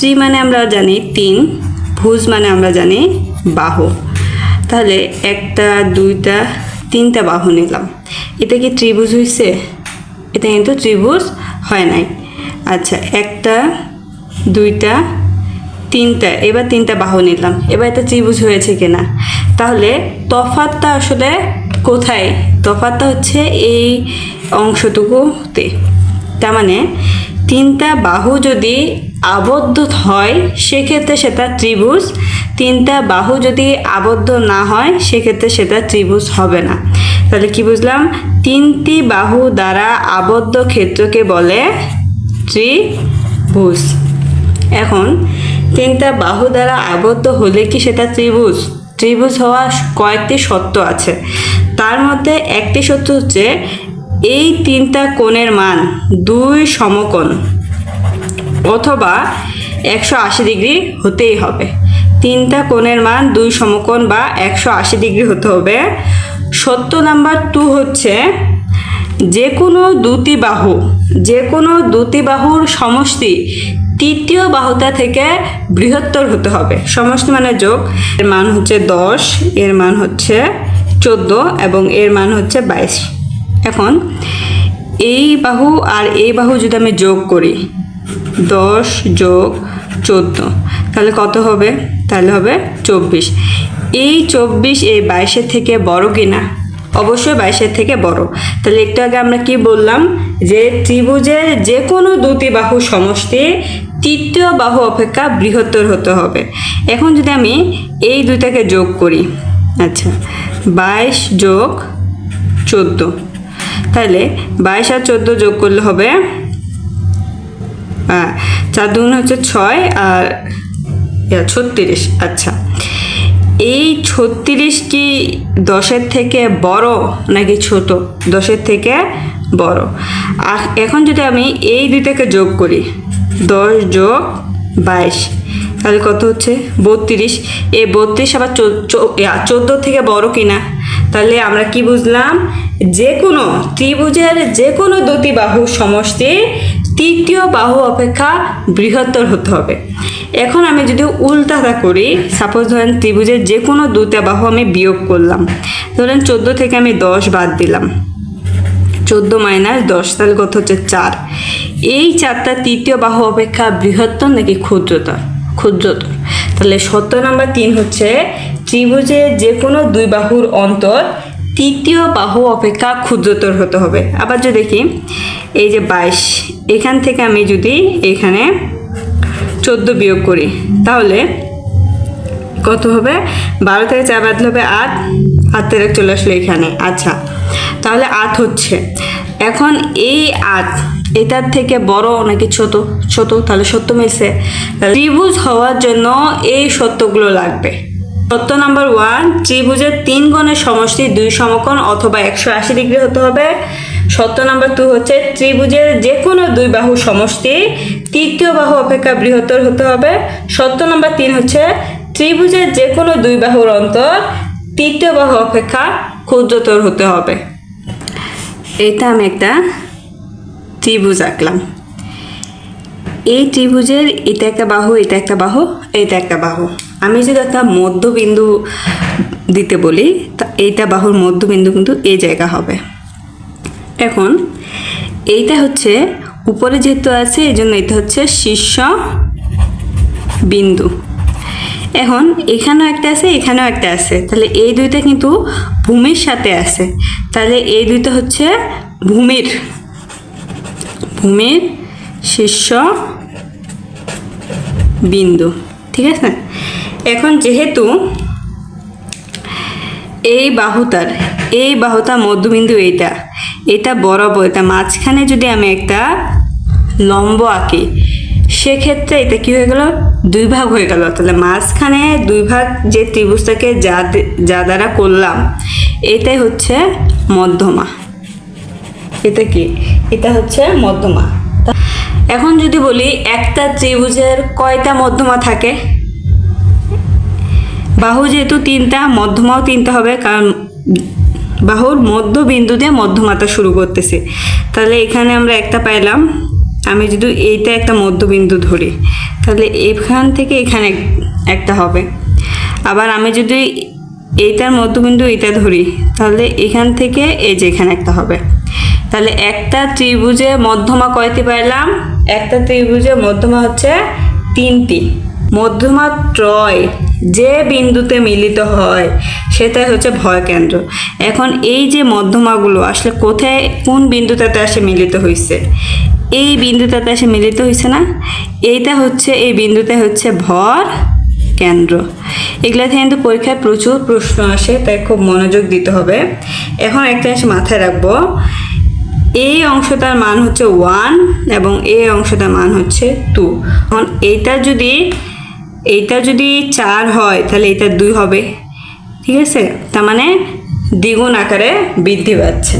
ত্রি মানে আমরা জানি 3, ভুজ মানে আমরা জানি বাহু। তাহলে একটা, দুইটা, তিনটা বাহু নিলাম, এটা কি ত্রিভুজ হয়েছে? এটা কিন্তু ত্রিভুজ হয় নাই। আচ্ছা, একটা, দুইটা, তিনটা, এবার তিনটা বাহু নিলাম, এবার এটা ত্রিভুজ হয়েছে কিনা। তাহলে তফাৎটা আসলে কোথায়? তফাৎটা হচ্ছে এই অংশটুকুতে। তার মানে তিনটা বাহু যদি আবদ্ধ হয় সেক্ষেত্রে সেটা ত্রিভুজ, তিনটা বাহু যদি আবদ্ধ না হয় সেক্ষেত্রে সেটা ত্রিভুজ হবে না। তাহলে কি বুঝলাম? তিনটি বাহু দ্বারা আবদ্ধ ক্ষেত্রকে বলে ত্রিভুজ। এখন তিনটা বাহু দ্বারা আবদ্ধ হলে কি সেটা ত্রিভুজ? ত্রিভুজ হওয়ার কয়েকটি শর্ত আছে। তার মধ্যে একটি শর্ত হচ্ছে এই তিনটা কোণের মান 2 সমকোণ অথবা 180 ডিগ্রি হতেই হবে। তিনটা কোণের মান 2 সমকোণ বা 180 ডিগ্রি হতে হবে। শর্ত নাম্বার 2 হচ্ছে যে কোনো দুটি বাহুর সমষ্টি তৃতীয় বাহুটা থেকে বৃহত্তর হতে হবে। সমষ্টি মানে যোগ। এর মান হচ্ছে 10, এর মান হচ্ছে 14 এবং এর মান হচ্ছে 22। এখন এই বাহু আর এই বাহু যদি আমি যোগ করি, 10 যোগ 14, তাহলে কত হবে? তাহলে হবে 24। এই 24 এই 22-এর থেকে বড় কিনা? অবশ্যই 22-এর থেকে বড়। তাহলে একটু আগে আমরা কি বললাম? যে ত্রিভুজের যে কোনো দুটি বাহু সমষ্টি তৃতীয় বাহু অপেক্ষা বৃহত্তর হতে হবে। এখন যদি আমি এই দুইটাকে যোগ করি, আচ্ছা 22 যোগ 14, তাহলে 22 আর 14 যোগ করলে হবে 4 2 হচ্ছে 6 আর 36। আচ্ছা, এই 36 কি 10-এর থেকে বড় নাকি ছোট? 10-এর থেকে বড়। আর এখন যদি আমি এই দুইটাকে যোগ করি, 10 যোগ 22, তাহলে কত হচ্ছে? 32। এই 32 আবার 14 থেকে বড় কিনা? তাহলে আমরা কি বুঝলাম? যে কোনো ত্রিভুজের যে কোনো দুটি বাহু সমষ্টি তৃতীয় বাহু অপেক্ষা বৃহত্তর হতে হবে। এখন আমি যদি উল্টাটা করি, সাপোজ ধরেন ত্রিভুজের যে কোনো দুটা বাহু আমি বিয়োগ করলাম, ধরেন 14 থেকে আমি 10 বাদ দিলাম, 14 মাইনাস 10, তাহলে কত হচ্ছে? 4। এই 4টা তৃতীয় বাহু অপেক্ষা বৃহত্তর নাকি ক্ষুদ্রতর? ক্ষুদ্রতর। তাহলে শর্ত নাম্বার 3 হচ্ছে ত্রিভুজের যে কোনো দুই বাহুর অন্তর তৃতীয় বাহু অপেক্ষা ক্ষুদ্রতর হতে হবে। আবার যদি দেখি, এই যে 22, এখান থেকে আমি যদি এখানে 14 বিয়োগ করি, তাহলে কত হবে? 12 থেকে 4 বাদ হবে 8, 8 থেকে চলে আসলে এখানে। আচ্ছা, তাহলে 8 হচ্ছে। এখন এই 8 এটার থেকে বড় নাকি ছোট? ছোট। তাহলে সত্য মিলছে। ত্রিভুজ হওয়ার জন্য এই সত্যগুলো লাগবে। শর্ত নাম্বার 1, ত্রিভুজের 3 কোণের সমষ্টি 2 সমকোণ অথবা 180 ডিগ্রি হতে হবে। শর্ত নাম্বার 2 হচ্ছে ত্রিভুজের যে কোনো দুই বাহু সমষ্টি তৃতীয় বাহু অপেক্ষা বৃহত্তর হতে হবে। শর্ত নাম্বার 3 হচ্ছে ত্রিভুজের যে কোনো দুই বাহুর অন্তর তৃতীয় বাহু অপেক্ষা ক্ষুদ্রতর হতে হবে। এটা আমি একটা ত্রিভুজ আঁকলাম। এই ত্রিভুজের এটা একটা বাহু, এটা একটা বাহু, এটা একটা বাহু। আমি যদি একটা মধ্যবিন্দু দিতে বলি, তা এইটা বাহুর মধ্যবিন্দু কিন্তু এই জায়গা হবে। এখন এইটা হচ্ছে উপরে যেহেতু আছে, এই জন্য এটা হচ্ছে শীর্ষ বিন্দু। এখন এখানেও একটা আছে, এখানেও একটা আছে, তাহলে এই দুইটা কিন্তু ভূমির সাথে আছে। তাহলে এই দুইটা হচ্ছে ভূমির শীর্ষ বিন্দু। ঠিক আছে? এখন যেহেতু এই বাহুটার মধ্যবিন্দু এটা বরাবর, এটা মাঝখানে যদি আমি একটা লম্ব আঁকি, সেক্ষেত্রে এটা কি হয়ে গেল? 2 ভাগ হয়ে গেল। তাহলে মাঝখানে 2 ভাগ যে ত্রিভুজটাকে যা দ্বারা করলাম, এটাই হচ্ছে মধ্যমা। এটা কি? এটা হচ্ছে মধ্যমা। এখন যদি বলি একটা ত্রিভুজের কয়টা মধ্যমা থাকে? বাহু যেহেতু 3টা, মধ্যমাও 3টা হবে, কারণ বাহুর মধ্যবিন্দু দিয়ে মধ্যমাটা শুরু করতেছি। তাহলে এখানে আমরা একটা পাইলাম, আমি যদি এইটা একটা মধ্যবিন্দু ধরি, তাহলে এখান থেকে এখানে একটা হবে। আবার আমি যদি এইটার মধ্যবিন্দু এটা ধরি, তাহলে এখান থেকে এই যে এখানে একটা হবে। তাহলে একটা ত্রিভুজে মধ্যমা কয়টি পাইলাম? একটা ত্রিভুজে মধ্যমা হচ্ছে 3টি। মধ্যমা ত্রয় যে বিন্দুতে মিলিত হয় সেটাই হচ্ছে ভরকেন্দ্র। এখন এই যে মধ্যমাগুলো আসলে কোথায়, কোন বিন্দুটাতে এসে মিলিত হয়েছে? এই বিন্দুটাতে এসে মিলিত হয়েছে না? এইটা হচ্ছে, এই বিন্দুটা হচ্ছে ভর কেন্দ্র। এগুলা থেকে কিন্তু পরীক্ষায় প্রচুর প্রশ্ন আসে, তাই খুব মনোযোগ দিতে হবে। এখন একটা জিনিস মাথায় রাখবো, এই অংশটার মান হচ্ছে 1 এবং এই অংশটার মান হচ্ছে 2। এখন এইটা যদি 4 হয় তাহলে এটা 2 হবে, ঠিক আছে? তার মানে দ্বিগুণ আকারে বৃদ্ধি পাচ্ছে।